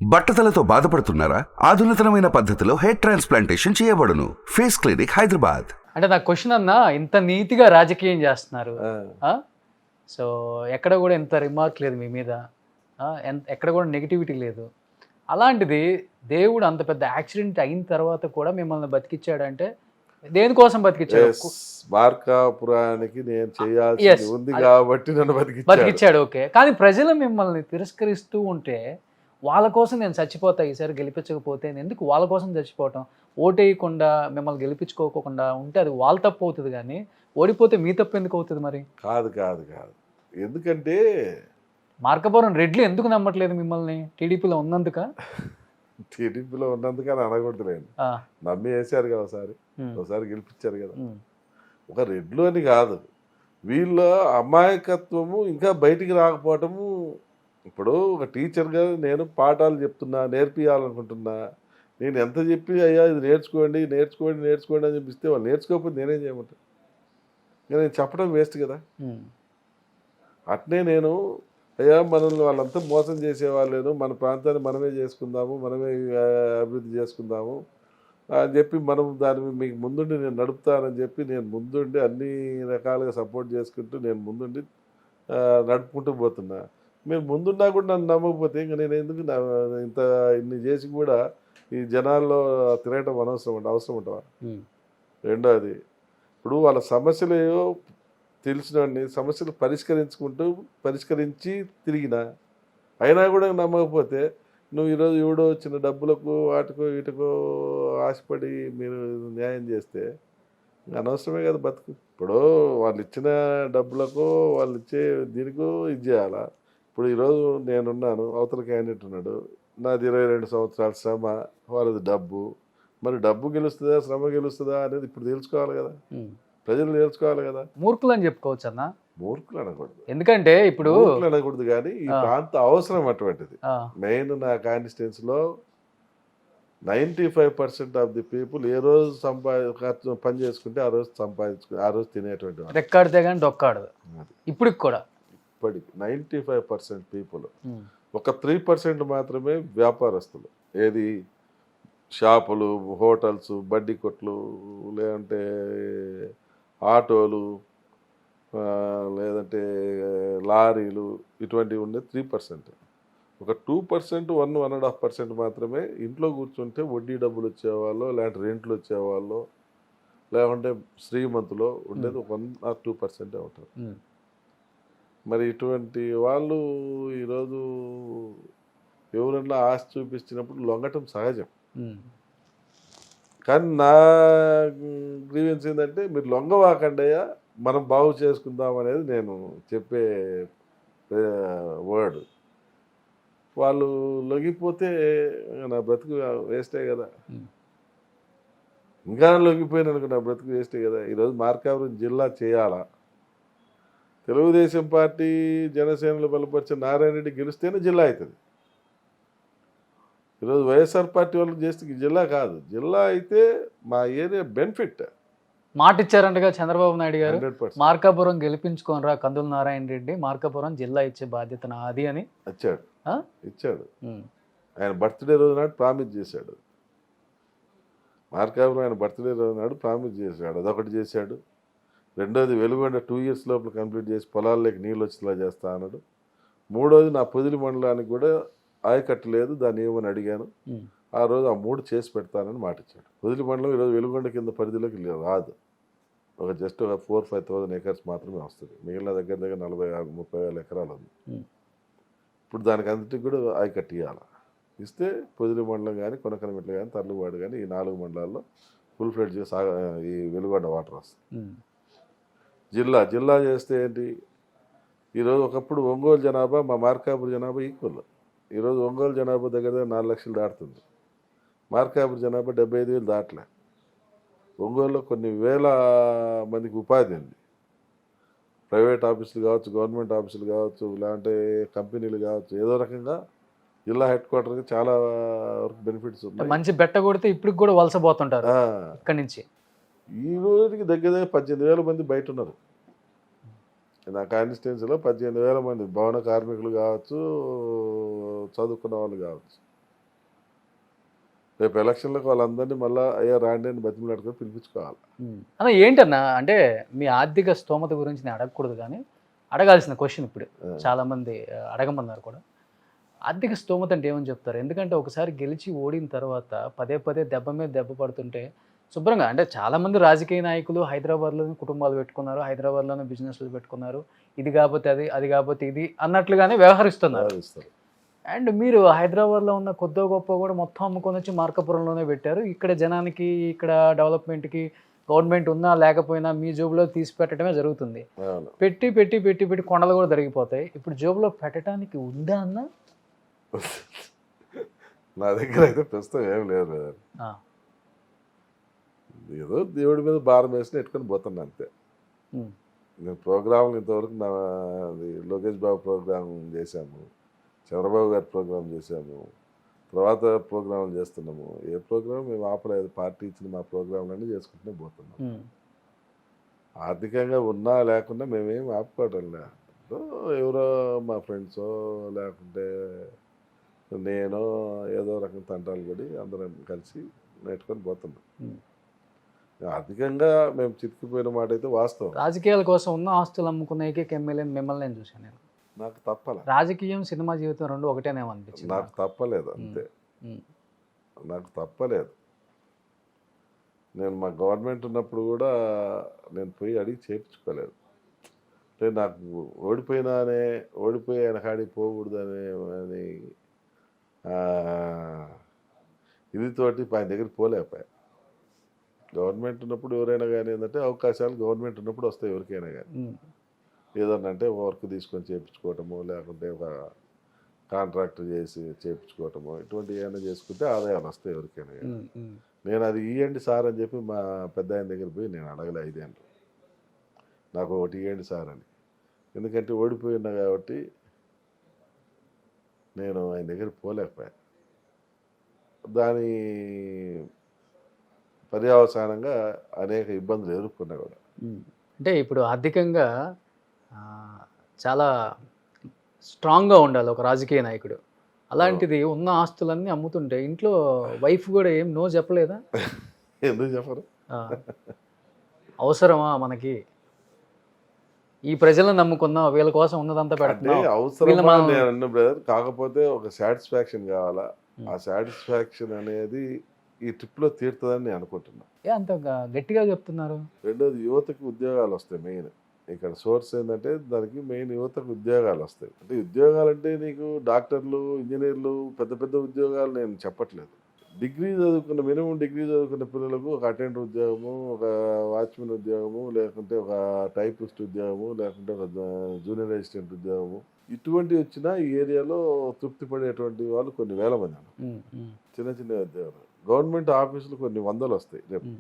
బట్టతలతో బాధపడుతున్నారా? ఆధునితనమైన పద్ధతిలో hair transplantation చేయబడును. Face clinic, Hyderabad. అంటే నా క్వశ్చన్ అన్న, ఇంత నీతిగా రాజకీయం చేస్తున్నారు, సో ఎక్కడ కూడా ఇంత రిమార్క్ లేదు మీ మీద, ఎక్కడ కూడా నెగిటివిటీ లేదు. అలాంటిది దేవుడు అంత పెద్ద యాక్సిడెంట్ అయిన తర్వాత కూడా మిమ్మల్ని బతికిచ్చాడంటే దేనికోసం బతికిచ్చాడు? మార్కాపురానికి నేను చేయాల్సింది ఉంది కాబట్టి నన్ను బతికిచ్చాడు. ఓకే, కానీ ప్రజలు మిమ్మల్ని తిరస్కరిస్తూ ఉంటే వాళ్ళ కోసం నేను చచ్చిపోతా ఈసారి గెలిపించకపోతే, ఎందుకు వాళ్ళ కోసం చచ్చిపోవటం? ఓటేయకుండా మిమ్మల్ని గెలిపించుకోకుండా ఉంటే అది వాళ్ళ తప్పు అవుతుంది, కానీ ఓడిపోతే మీ తప్పు ఎందుకు అవుతుంది? మరి కాదు కాదు కాదు, ఎందుకంటే మార్కాపురం రెడ్లు ఎందుకు నమ్మట్లేదు మిమ్మల్ని? టీడీపీలో ఉన్నందుక? టీడీపీలో ఉన్నందుకని అనకూడదులేండి, నమ్మి వేసారు కదా, ఒకసారి గెలిపించారు కదా. ఒక రెడ్లు అని కాదు, వీళ్ళ అమాయకత్వము ఇంకా బయటికి రాకపోవటము. ఇప్పుడు ఒక టీచర్గా నేను పాఠాలు చెప్తున్నా, నేర్పియాలనుకుంటున్నా. నేను ఎంత చెప్పి అయ్యా ఇది నేర్చుకోండి నేర్చుకోండి నేర్చుకోండి అని చెప్పిస్తే వాళ్ళు నేర్చుకోకపోతే నేనేం చేయమంటా? నేను చెప్పడం వేస్ట్ కదా. అట్నే నేను అయ్యా మనల్ని వాళ్ళంతా మోసం చేసేవాళ్ళేను, మన ప్రాంతాన్ని మనమే చేసుకుందాము, మనమే అభివృద్ధి చేసుకుందాము అని చెప్పి మనం దాన్ని మీకు ముందుండి నేను నడుపుతానని చెప్పి నేను ముందుండి అన్ని రకాలుగా సపోర్ట్ చేసుకుంటూ నేను ముందుండి నడుపుకుంటూ పోతున్నా. మీరు ముందున్నా కూడా నన్ను నమ్మకపోతే ఇంకా నేను ఎందుకు ఇన్ని చేసి కూడా ఈ జనాల్లో తిరగటం అవసరం ఉంటావా? రెండోది, ఇప్పుడు వాళ్ళ సమస్యలు ఏవో తెలిసినవన్నీ సమస్యలు పరిష్కరించి తిరిగినా అయినా కూడా నమ్మకపోతే నువ్వు ఈరోజు ఎవడో వచ్చిన డబ్బులకు వాటికో వీటికో ఆశపడి మీరు న్యాయం చేస్తే అనవసరమే కదా బతుకు. ఇప్పుడు వాళ్ళు ఇచ్చిన డబ్బులకు వాళ్ళు ఇచ్చే దీనికో ఇది చేయాలా? ఇప్పుడు ఈరోజు నేనున్నాను, అవతల క్యాండిడేట్ ఉన్నాడు, నాది 22 సంవత్సరాల శ్రమ, వాళ్ళది డబ్బు. మరి డబ్బు గెలుస్తుందా శ్రమ గెలుస్తుందా అనేది ఇప్పుడు తెలుసుకోవాలి కదా, ప్రజలు నేర్చుకోవాలి కదా. మూర్ఖులు అని చెప్పుకోవచ్చు అన్న? మూర్ఖులు అనకూడదు, ఎందుకంటే ఇప్పుడు మూర్ఖులు అనకూడదు, కానీ ఈ ప్రాంత అవసరం అటువంటిది. మెయిన్ నా కాన్స్టిట్యున్సీలో 95% ఆఫ్ ది పీపుల్ ఏ రోజు పని చేసుకుంటే ఆ రోజు ఆ రోజు తినేటువంటి రెక్కాడితే కానీ డొక్కాడదు. ఇప్పటికి కూడా ఇప్పటికి 95% పీపుల్, ఒక 3% మాత్రమే వ్యాపారస్తులు. ఏది షాపులు, హోటల్స్, బడ్డీ కొట్లు, లేదంటే ఆటోలు, లేదంటే లారీలు, ఇటువంటివి ఉండే 3%. ఒక 2%, 1.5% మాత్రమే ఇంట్లో కూర్చుంటే వడ్డీ డబ్బులు వచ్చేవాళ్ళు, లేదంటే రెంట్లు వచ్చేవాళ్ళు, లేకుంటే శ్రీమంతులో ఉండేది 1 or 2% ఉంటారు. మరి ఇటువంటి వాళ్ళు ఈరోజు ఎవరన్నా ఆశ చూపించినప్పుడు లొంగటం సహజం. కానీ నా గ్రీవెన్స్ ఏంటంటే మీరు లొంగవాకండయ్యా, మనం బాగు చేసుకుందాం అనేది నేను చెప్పే వర్డ్. వాళ్ళు లొంగిపోతే నా బ్రతుకు వేస్టే కదా. ఇంకా లొంగిపోయిననుకో నా బ్రతుకు వేస్టే కదా. ఈరోజు మార్కాపురం జిల్లా చేయాలా? తెలుగుదేశం పార్టీ జనసేనలు బలపరిచిన నారాయణ రెడ్డి గెలిస్తేనే జిల్లా అవుతుంది. ఈరోజు వైఎస్ఆర్ పార్టీ వాళ్ళు చేస్తే జిల్లా కాదు, జిల్లా అయితే మా ఏరియా బెనిఫిట్. మాట ఇచ్చారంటగా చంద్రబాబు నాయుడు గారు, మార్కాపురం గెలిపించుకోనరా కందుల నారాయణ రెడ్డి, మార్కాపురం జిల్లా ఇచ్చే బాధ్యత నాది అని ఇచ్చాడు. ఆయన బర్త్డే రోజు నాడు ప్రామిస్ చేశాడు. మార్కాపురం ఆయన బర్త్డే రోజు నాడు ప్రామిస్ చేశాడు, అదొకటి చేశాడు. రెండోది వెలుగొండ 2 years లోపల కంప్లీట్ చేసి పొలాల్లోకి నీళ్ళు వచ్చేలా చేస్తా అన్నాడు. మూడోది నా పొదిలి మండలానికి కూడా ఆయకట్టు లేదు, దాన్ని ఏమని అడిగాను, ఆ రోజు ఆ 3 చేసి పెడతానని మాట ఇచ్చాడు. పొదిలి మండలం ఈరోజు వెలుగొండ కింద పరిధిలోకి రాదు, ఒక జస్ట్ ఒక 4-5,000 acres మాత్రమే వస్తుంది. మిగిలిన దగ్గర 40,000-30,000 ఎకరాలు ఉంది. ఇప్పుడు దానికి అంతటికి కూడా ఆయకట్టు ఇవ్వాలి. ఇస్తే పొదిలి మండలం కానీ, కొనకనమిట్ల కానీ, తర్లువాడు కానీ, ఈ 4 మండలాల్లో ఫుల్ ఫ్లెడ్జ్ చేసి ఈ వెలుగొండ వాటర్ వస్తుంది. జిల్లా చేస్తే ఏంటి? ఈరోజు ఒకప్పుడు ఒంగోలు జనాభా మా మార్కాపురం జనాభా ఈక్వల్. ఈరోజు ఒంగోలు జనాభా దగ్గర 4 లక్షలు దాటుతుంది, మార్కాపురం జనాభా 75,000 దాటలే. ఒంగోలులో కొన్ని వేల మందికి ఉపాధి ఉంది. ప్రైవేట్ ఆఫీసులు కావచ్చు, గవర్నమెంట్ ఆఫీసులు కావచ్చు, లేదంటే కంపెనీలు కావచ్చు, ఏదో రకంగా జిల్లా హెడ్ క్వార్టర్కి చాలా వరకు బెనిఫిట్స్ ఉన్నాయి. మంచి బెట్ట కొడితే ఇప్పటికి కూడా వలసపోతుంటారు ఇక్కడి నుంచి. ఈ రోజుకి దగ్గర 18,000 మంది బయట ఉన్నారు. నా కాన్స్టిట్యున్సీలో 18,000 మంది భవన కార్మికులు కావచ్చు, చదువుకున్న వాళ్ళు కావచ్చు. రేపు ఎలక్షన్లకు వాళ్ళందరినీ మళ్ళీ అయ్యా రాండి అని బతిమలాడుకొని పిలిపించుకోవాలి. అన్న ఏంటన్నా అంటే మీ ఆర్థిక స్తోమత గురించి నేను అడగకూడదు కానీ అడగాల్సిన క్వశ్చన్ ఇప్పుడు చాలామంది అడగమన్నారు కూడా. ఆర్థిక స్తోమత అంటే ఏమని చెప్తారు? ఎందుకంటే ఒకసారి గెలిచి ఓడిన తర్వాత పదే పదే దెబ్బ మీద దెబ్బ పడుతుంటే శుభ్రంగా అంటే చాలామంది రాజకీయ నాయకులు హైదరాబాద్లోనే కుటుంబాలు పెట్టుకున్నారు, హైదరాబాద్లోనే బిజినెస్లు పెట్టుకున్నారు, ఇది కాకపోతే అది, అది కాకపోతే ఇది అన్నట్లుగానే వ్యవహరిస్తున్నారు. ఇస్తారు. అండ్ మీరు హైదరాబాద్లో ఉన్న కొద్దో గొప్ప కూడా మొత్తం అమ్ముకొని వచ్చి మార్కాపురంలోనే పెట్టారు. ఇక్కడ జనానికి ఇక్కడ డెవలప్మెంట్కి గవర్నమెంట్ ఉన్నా లేకపోయినా మీ జోబులో తీసి పెట్టడమే జరుగుతుంది. అవును. పెట్టి పెట్టి పెట్టి పెట్టి కొండలు కూడా జరిగిపోతాయి. ఇప్పుడు జోబులో పెట్టడానికి ఉందా అన్న? నా దగ్గర అయితే ప్రస్తుతం ఏం లేదు brother. ఆ, ఏదో దేవుడి మీద భారం వేసి నెట్టుకొని పోతున్నా అంతే. ఉమ్, నేను ప్రోగ్రాంలు ఇంతవరకు లోకేష్ బాబు ప్రోగ్రాం చేశాము, చంద్రబాబు గారి ప్రోగ్రాం చేశాము, తర్వాత ప్రోగ్రాంలు చేస్తున్నాము. ఏ ప్రోగ్రాం మేము ఆపలేదు. పార్టీ ఇచ్చిన మా ప్రోగ్రాంలన్నీ చేసుకుంటూనే పోతున్నాం. ఉమ్, ఆర్థికంగా ఉన్నా లేకుండా మేమేం ఆపుకోవటం లేదు. ఎవరో మా ఫ్రెండ్సో లేకుంటే నేను ఏదో రకం తంటాలు పడి అందరం కలిసి నెట్టుకొని పోతున్నాం. ఉమ్. ఆర్థికంగా మేము చితికిపోయిన మాట అయితే వాస్తవం. రాజకీయాల కోసం ఉన్న ఆస్తులు అమ్ముకునే ఏకైక ఎమ్మెల్యేని మిమ్మల్ని నేను చూశాను. నేను నాకు తప్పలే. రాజకీయం సినిమా జీవితం రెండు ఒకటేనేమో అనిపించింది నాకు తప్పలేదు అంతే. ఉమ్, నాకు తప్పలేదు. నేను మా గవర్నమెంట్ ఉన్నప్పుడు కూడా నేను పోయి అడిగి చేయించుకోలేదు. అంటే నాకు ఓడిపోయి ఆయన కాడికి పోకూడదనే అని ఇది తోటి ఆయన దగ్గరికి పోలేకపోయా. గవర్నమెంట్ ఉన్నప్పుడు ఎవరైనా కానీ ఏంటంటే అవకాశాలు గవర్నమెంట్ ఉన్నప్పుడు వస్తాయి ఎవరికైనా కానీ. ఉమ్, ఏదన్నా అంటే వర్క్ తీసుకొని చేయించుకోవటము, లేకుంటే ఒక కాంట్రాక్ట్ చేసి చేయించుకోవటము, ఇటువంటి ఏమైనా చేసుకుంటే ఆదాయాలు వస్తాయి ఎవరికైనా కానీ. ఉమ్, ఉమ్. నేను అది ఇవ్వండి సార్ అని చెప్పి మా పెద్ద ఆయన దగ్గర పోయి నేను అడగలే 5 ఏళ్ళు. నాకు ఒకటి ఇవ్వండి సార్ అని. ఎందుకంటే ఓడిపోయి ఉన్నా కాబట్టి నేను ఆయన దగ్గర పోలేకపోయాను. దాని పర్యవసానంగా అనేక ఇబ్బందులు ఎదుర్కొన్నా కూడా. అంటే ఇప్పుడు ఆర్థికంగా ఆ, చాలా స్ట్రాంగ్గా ఉండాలి ఒక రాజకీయ నాయకుడు. అలాంటిది ఉన్న ఆస్తులన్నీ అమ్ముతుంటే ఇంట్లో వైఫ్ కూడా ఏం నో చెప్పలేదా? ఎందుకు చెప్పరు? ఆ, అవసరమా మనకి? ఈ ప్రజలను నమ్ముకున్నాం, వీళ్ళ కోసం ఉన్నదంతా అంటే పెడుతున్నాం. అవసరమా నేను అన్న బ్రదర్. కాకపోతే ఒక సాటిస్ఫాక్షన్ కావాలా. ఆ సాటిస్ఫాక్షన్ అనేది ఈ ట్రిప్లో తీరుతుందని నేను అనుకుంటున్నా. ఏ అంత గట్టిగా చెప్తున్నారు? రెండోది యువతకి ఉద్యోగాలు వస్తాయి. మెయిన్ ఇక్కడ సోర్స్ ఏంటంటే దానికి మెయిన్ యువతకు ఉద్యోగాలు వస్తాయి. అంటే ఉద్యోగాలు అంటే నీకు డాక్టర్లు, ఇంజనీర్లు, పెద్ద పెద్ద ఉద్యోగాలు నేను చెప్పట్లేదు. డిగ్రీ చదువుకున్న మినిమం డిగ్రీ చదువుకున్న పిల్లలకు ఒక అటెండర్ ఉద్యోగము, ఒక వాచ్మెన్ ఉద్యోగము, లేకుంటే ఒక టైపిస్ట్ ఉద్యోగము, లేకుంటే ఒక జూనియర్ అసిస్టెంట్ ఉద్యోగము, ఇటువంటివి వచ్చినా ఈ ఏరియాలో తృప్తి పడేటువంటి వాళ్ళు కొన్ని వేల మంది ఉన్నారు. చిన్న చిన్న ఉద్యోగాలు. గవర్నమెంట్ ఆఫీసులు కొన్ని వందలు వస్తాయి రేపు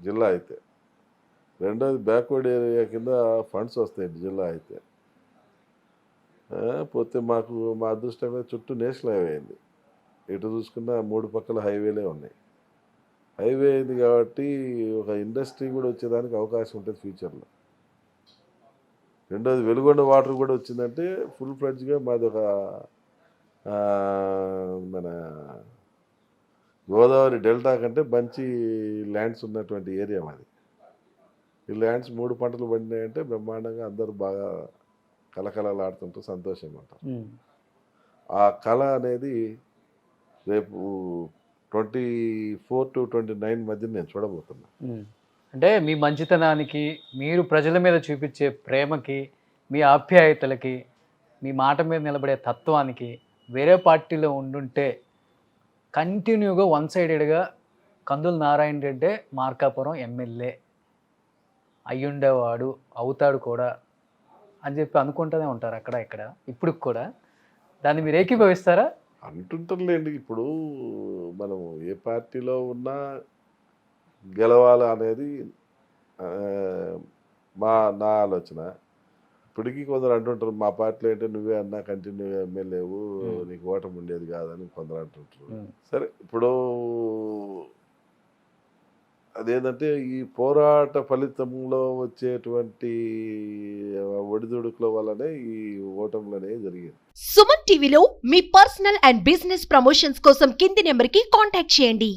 జిల్లా అయితే. రెండోది బ్యాక్వర్డ్ ఏరియా కింద ఫండ్స్ వస్తాయి జిల్లా అయితే. పోతే మాకు మా అదృష్టంగా చుట్టూ నేషనల్ హైవే అయింది. ఎటు చూసుకున్నా 3 పక్కల హైవేలే ఉన్నాయి. హైవే అయింది కాబట్టి ఒక ఇండస్ట్రీ కూడా వచ్చేదానికి అవకాశం ఉంటుంది ఫ్యూచర్లో. రెండోది వెలుగొండ వాటర్ కూడా వచ్చిందంటే ఫుల్ ఫ్లెడ్జ్గా మాది ఒక మన గోదావరి డెల్టా కంటే మంచి ల్యాండ్స్ ఉన్నటువంటి ఏరియా మాది. ఈ ల్యాండ్స్ 3 పంటలు పండినాయంటే బ్రహ్మాండంగా అందరూ బాగా కలకలలాడుతుంటూ సంతోషంగా ఉంటారు. ఆ కళ అనేది రేపు 24 to 29 మధ్య నేను చూడబోతున్నా. అంటే మీ మంచితనానికి, మీరు ప్రజల మీద చూపించే ప్రేమకి, మీ ఆప్యాయతలకి, మీ మాట మీద నిలబడే తత్వానికి వేరే పార్టీలో ఉండుంటే కంటిన్యూగా వన్ సైడెడ్గా కందుల నారాయణ రెడ్డే మార్కాపురం ఎమ్మెల్యే అయ్యుండేవాడు, అవుతాడు కూడా అని చెప్పి అనుకుంటూనే ఉంటారు అక్కడ ఇక్కడ ఇప్పుడు కూడా. దాన్ని మీరు ఏకీభవిస్తారా? అంటుంటారులేండి. ఇప్పుడు మనం ఏ పార్టీలో ఉన్నా గెలవాలా అనేది నా ఆలోచన. ఇప్పటికీ కొందరు అంటుంటారు మా పార్టీలో ఏంటంటే నువ్వే అన్నా కంటిన్యూగా ఎమ్మెల్యేవు, నీకు ఓటమి ఉండేది కాదని కొందరు అంటుంటారు. సరే, ఇప్పుడు అదేంటంటే ఈ పోరాట ఫలితంలో వచ్చేటువంటి ఒడిదుడుకుల వల్లనే ఈ ఓటములు అనేవి జరిగాయి. సుమన్ టీవీలో మీ పర్సనల్ అండ్ బిజినెస్ ప్రమోషన్స్ కోసం కింది నెంబర్కి కాంటాక్ట్ చేయండి.